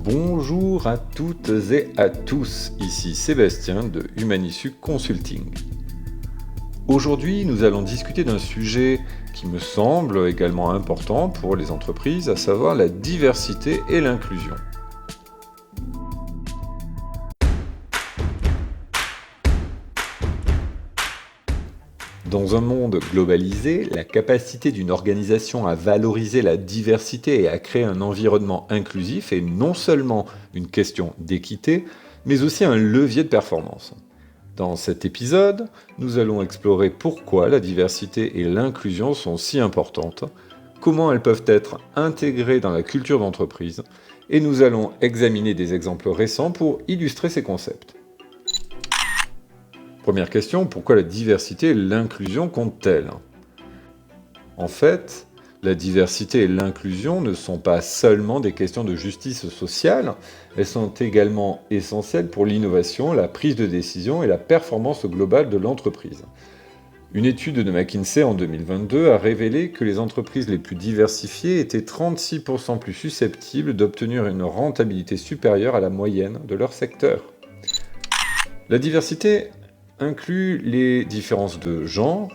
Bonjour à toutes et à tous, ici Sébastien de Humanissu Consulting. Aujourd'hui, nous allons discuter d'un sujet qui me semble également important pour les entreprises, à savoir la diversité et l'inclusion. Dans un monde globalisé, la capacité d'une organisation à valoriser la diversité et à créer un environnement inclusif est non seulement une question d'équité, mais aussi un levier de performance. Dans cet épisode, nous allons explorer pourquoi la diversité et l'inclusion sont si importantes, comment elles peuvent être intégrées dans la culture d'entreprise, et nous allons examiner des exemples récents pour illustrer ces concepts. Première question, pourquoi la diversité et l'inclusion comptent-elles ? En fait, la diversité et l'inclusion ne sont pas seulement des questions de justice sociale, elles sont également essentielles pour l'innovation, la prise de décision et la performance globale de l'entreprise. Une étude de McKinsey en 2022 a révélé que les entreprises les plus diversifiées étaient 36% plus susceptibles d'obtenir une rentabilité supérieure à la moyenne de leur secteur. La diversité inclut les différences de genre,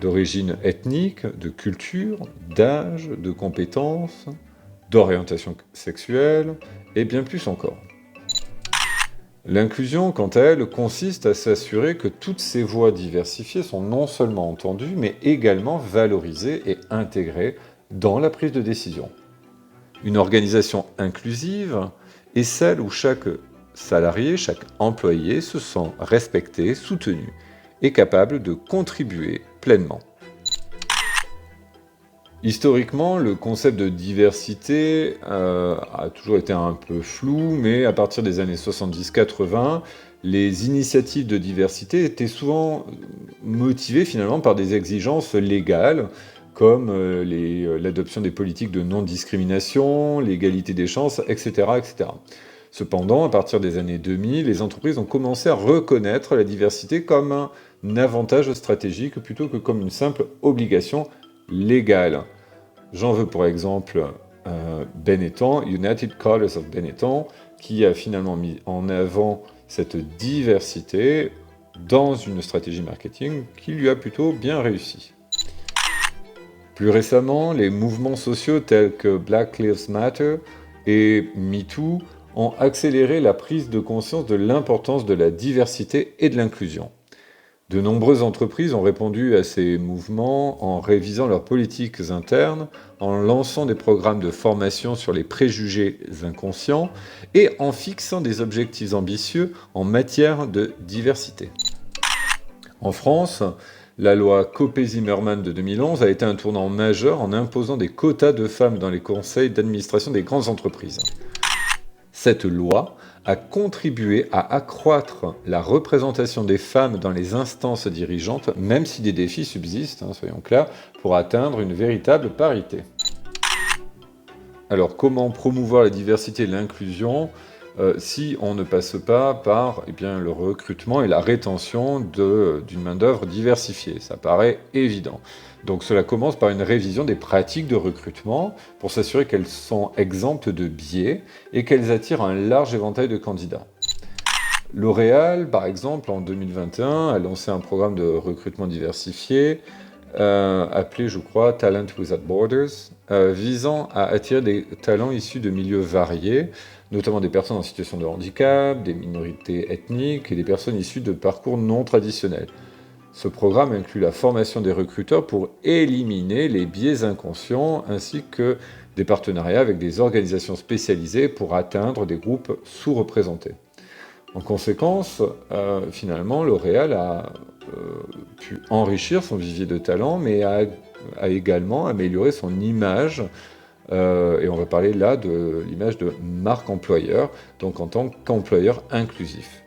d'origine ethnique, de culture, d'âge, de compétences, d'orientation sexuelle, et bien plus encore. L'inclusion, quant à elle, consiste à s'assurer que toutes ces voix diversifiées sont non seulement entendues, mais également valorisées et intégrées dans la prise de décision. Une organisation inclusive est celle où chaque salarié, chaque employé se sent respecté, soutenu et capable de contribuer pleinement. Historiquement, le concept de diversité a toujours été un peu flou, mais à partir des années 70-80, les initiatives de diversité étaient souvent motivées finalement par des exigences légales, comme l'adoption des politiques de non-discrimination, l'égalité des chances, etc., etc. Cependant, à partir des années 2000, les entreprises ont commencé à reconnaître la diversité comme un avantage stratégique plutôt que comme une simple obligation légale. J'en veux pour exemple Benetton, United Colors of Benetton, qui a finalement mis en avant cette diversité dans une stratégie marketing qui lui a plutôt bien réussi. Plus récemment, les mouvements sociaux tels que Black Lives Matter et MeToo ont accéléré la prise de conscience de l'importance de la diversité et de l'inclusion. De nombreuses entreprises ont répondu à ces mouvements en révisant leurs politiques internes, en lançant des programmes de formation sur les préjugés inconscients et en fixant des objectifs ambitieux en matière de diversité. En France, la loi Copé-Zimmermann de 2011 a été un tournant majeur en imposant des quotas de femmes dans les conseils d'administration des grandes entreprises. Cette loi a contribué à accroître la représentation des femmes dans les instances dirigeantes, même si des défis subsistent, soyons clairs, pour atteindre une véritable parité. Alors, comment promouvoir la diversité et l'inclusion si on ne passe pas par le recrutement et la rétention d'une main-d'œuvre diversifiée? Ça paraît évident. Donc cela commence par une révision des pratiques de recrutement pour s'assurer qu'elles sont exemptes de biais et qu'elles attirent un large éventail de candidats. L'Oréal, par exemple, en 2021, a lancé un programme de recrutement diversifié appelé, je crois, Talent Without Borders, visant à attirer des talents issus de milieux variés, notamment des personnes en situation de handicap, des minorités ethniques et des personnes issues de parcours non traditionnels. Ce programme inclut la formation des recruteurs pour éliminer les biais inconscients ainsi que des partenariats avec des organisations spécialisées pour atteindre des groupes sous-représentés. En conséquence, finalement, L'Oréal a pu enrichir son vivier de talents, mais a également amélioré son image, et on va parler là de l'image de marque employeur, donc en tant qu'employeur inclusif.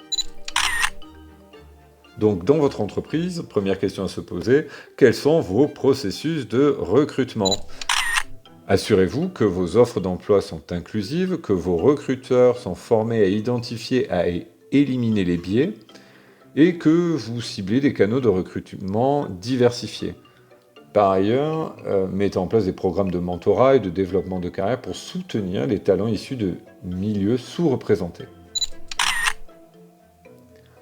Donc dans votre entreprise, première question à se poser, quels sont vos processus de recrutement ? Assurez-vous que vos offres d'emploi sont inclusives, que vos recruteurs sont formés à identifier et à éliminer les biais, et que vous ciblez des canaux de recrutement diversifiés. par ailleurs, mettent en place des programmes de mentorat et de développement de carrière pour soutenir les talents issus de milieux sous-représentés.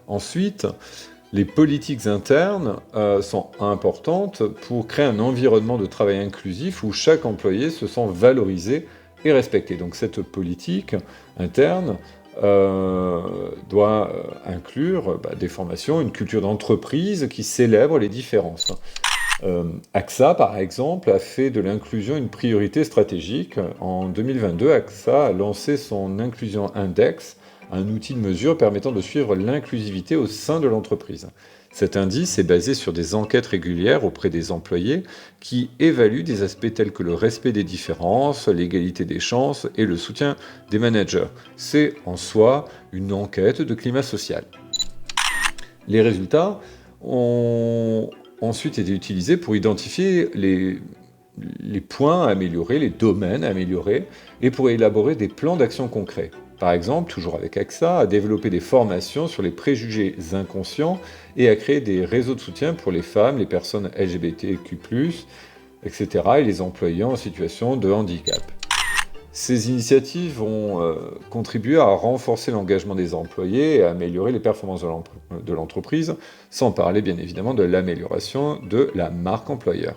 Ensuite, les politiques internes sont importantes pour créer un environnement de travail inclusif où chaque employé se sent valorisé et respecté. Donc cette politique interne doit inclure des formations, une culture d'entreprise qui célèbre les différences. AXA, par exemple, a fait de l'inclusion une priorité stratégique. En 2022, AXA a lancé son Inclusion Index, un outil de mesure permettant de suivre l'inclusivité au sein de l'entreprise. Cet indice est basé sur des enquêtes régulières auprès des employés qui évaluent des aspects tels que le respect des différences, l'égalité des chances et le soutien des managers. C'est en soi une enquête de climat social. Les résultats ont ensuite été utilisés pour identifier les points à améliorer, les domaines à améliorer, et pour élaborer des plans d'action concrets. Par exemple, toujours avec AXA, à développer des formations sur les préjugés inconscients et à créer des réseaux de soutien pour les femmes, les personnes LGBTQ+, etc., et les employés en situation de handicap. Ces initiatives vont contribuer à renforcer l'engagement des employés et à améliorer les performances de l'entreprise, sans parler bien évidemment de l'amélioration de la marque employeur.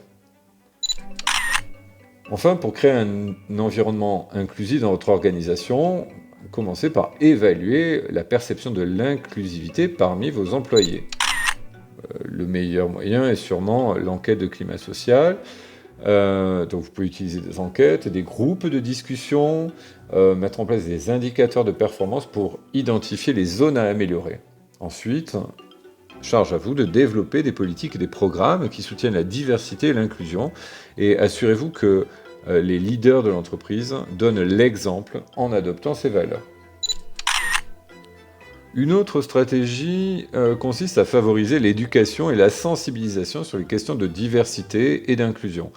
Enfin, pour créer un environnement inclusif dans votre organisation, commencez par évaluer la perception de l'inclusivité parmi vos employés. Le meilleur moyen est sûrement l'enquête de climat social. Donc vous pouvez utiliser des enquêtes, des groupes de discussion, mettre en place des indicateurs de performance pour identifier les zones à améliorer. Ensuite, charge à vous de développer des politiques et des programmes qui soutiennent la diversité et l'inclusion, et assurez-vous que les leaders de l'entreprise donnent l'exemple en adoptant ces valeurs. Une autre stratégie consiste à favoriser l'éducation et la sensibilisation sur les questions de diversité et d'inclusion.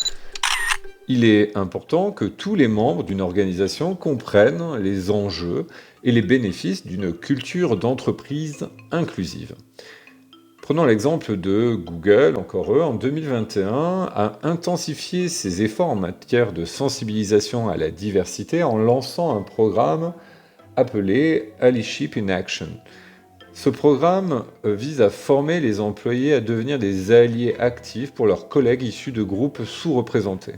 Il est important que tous les membres d'une organisation comprennent les enjeux et les bénéfices d'une culture d'entreprise inclusive. Prenons l'exemple de Google, encore eux, en 2021, a intensifié ses efforts en matière de sensibilisation à la diversité en lançant un programme appelé Allyship in Action. Ce programme vise à former les employés à devenir des alliés actifs pour leurs collègues issus de groupes sous-représentés.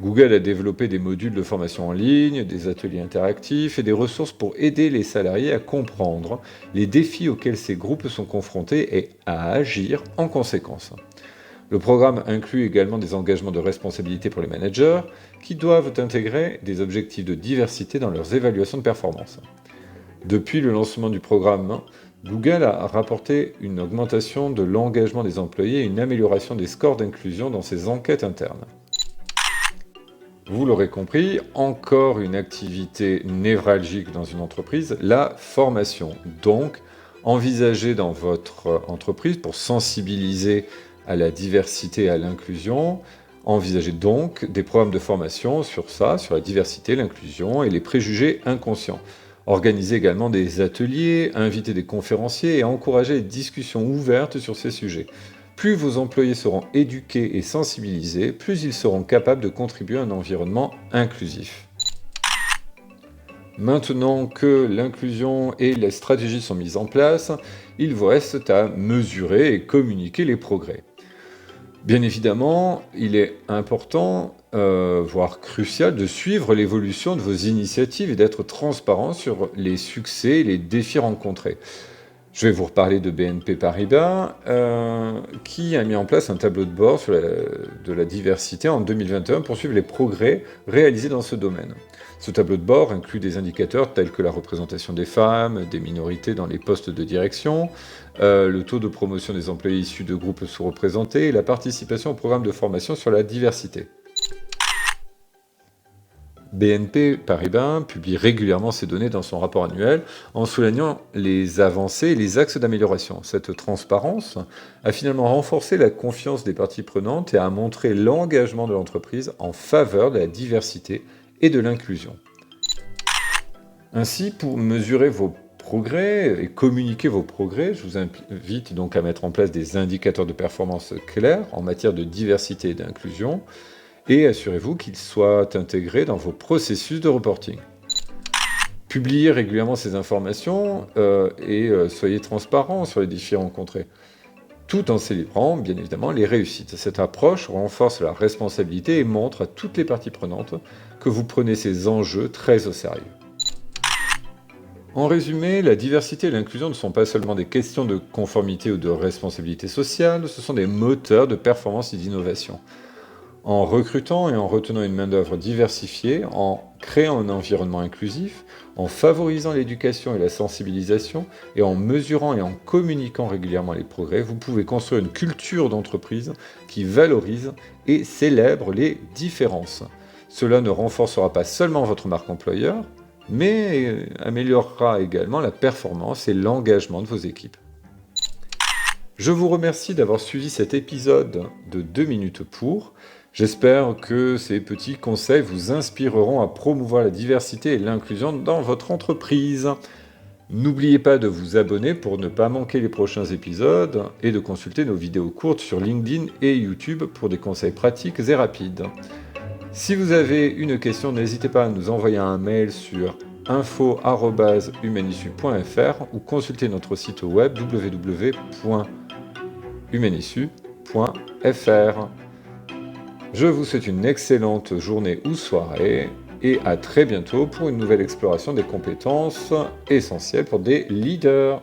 Google a développé des modules de formation en ligne, des ateliers interactifs et des ressources pour aider les salariés à comprendre les défis auxquels ces groupes sont confrontés et à agir en conséquence. Le programme inclut également des engagements de responsabilité pour les managers qui doivent intégrer des objectifs de diversité dans leurs évaluations de performance. Depuis le lancement du programme, Google a rapporté une augmentation de l'engagement des employés et une amélioration des scores d'inclusion dans ses enquêtes internes. Vous l'aurez compris, encore une activité névralgique dans une entreprise, la formation. Donc, envisagez dans votre entreprise pour sensibiliser à la diversité et à l'inclusion. Envisagez donc des programmes de formation sur ça, sur la diversité, l'inclusion et les préjugés inconscients. Organisez également des ateliers, invitez des conférenciers et encouragez des discussions ouvertes sur ces sujets. Plus vos employés seront éduqués et sensibilisés, plus ils seront capables de contribuer à un environnement inclusif. Maintenant que l'inclusion et les stratégies sont mises en place, il vous reste à mesurer et communiquer les progrès. Bien évidemment, il est important, voire crucial, de suivre l'évolution de vos initiatives et d'être transparent sur les succès et les défis rencontrés. Je vais vous reparler de BNP Paribas, qui a mis en place un tableau de bord sur de la diversité en 2021 pour suivre les progrès réalisés dans ce domaine. Ce tableau de bord inclut des indicateurs tels que la représentation des femmes, des minorités dans les postes de direction, le taux de promotion des employés issus de groupes sous-représentés et la participation au programme de formation sur la diversité. BNP Paribas publie régulièrement ces données dans son rapport annuel en soulignant les avancées et les axes d'amélioration. Cette transparence a finalement renforcé la confiance des parties prenantes et a montré l'engagement de l'entreprise en faveur de la diversité et de l'inclusion. Ainsi, pour mesurer vos progrès et communiquer vos progrès. Je vous invite donc à mettre en place des indicateurs de performance clairs en matière de diversité et d'inclusion et assurez-vous qu'ils soient intégrés dans vos processus de reporting. Publiez régulièrement ces informations et soyez transparent sur les défis rencontrés, tout en célébrant, bien évidemment, les réussites. Cette approche renforce la responsabilité et montre à toutes les parties prenantes que vous prenez ces enjeux très au sérieux. En résumé, la diversité et l'inclusion ne sont pas seulement des questions de conformité ou de responsabilité sociale, ce sont des moteurs de performance et d'innovation. En recrutant et en retenant une main-d'œuvre diversifiée, en créant un environnement inclusif, en favorisant l'éducation et la sensibilisation, et en mesurant et en communiquant régulièrement les progrès, vous pouvez construire une culture d'entreprise qui valorise et célèbre les différences. Cela ne renforcera pas seulement votre marque employeur, mais améliorera également la performance et l'engagement de vos équipes. Je vous remercie d'avoir suivi cet épisode de 2 minutes pour. J'espère que ces petits conseils vous inspireront à promouvoir la diversité et l'inclusion dans votre entreprise. N'oubliez pas de vous abonner pour ne pas manquer les prochains épisodes et de consulter nos vidéos courtes sur LinkedIn et YouTube pour des conseils pratiques et rapides. Si vous avez une question, n'hésitez pas à nous envoyer un mail sur info@humanissu.fr ou consulter notre site web www.humanissu.fr. Je vous souhaite une excellente journée ou soirée et à très bientôt pour une nouvelle exploration des compétences essentielles pour des leaders.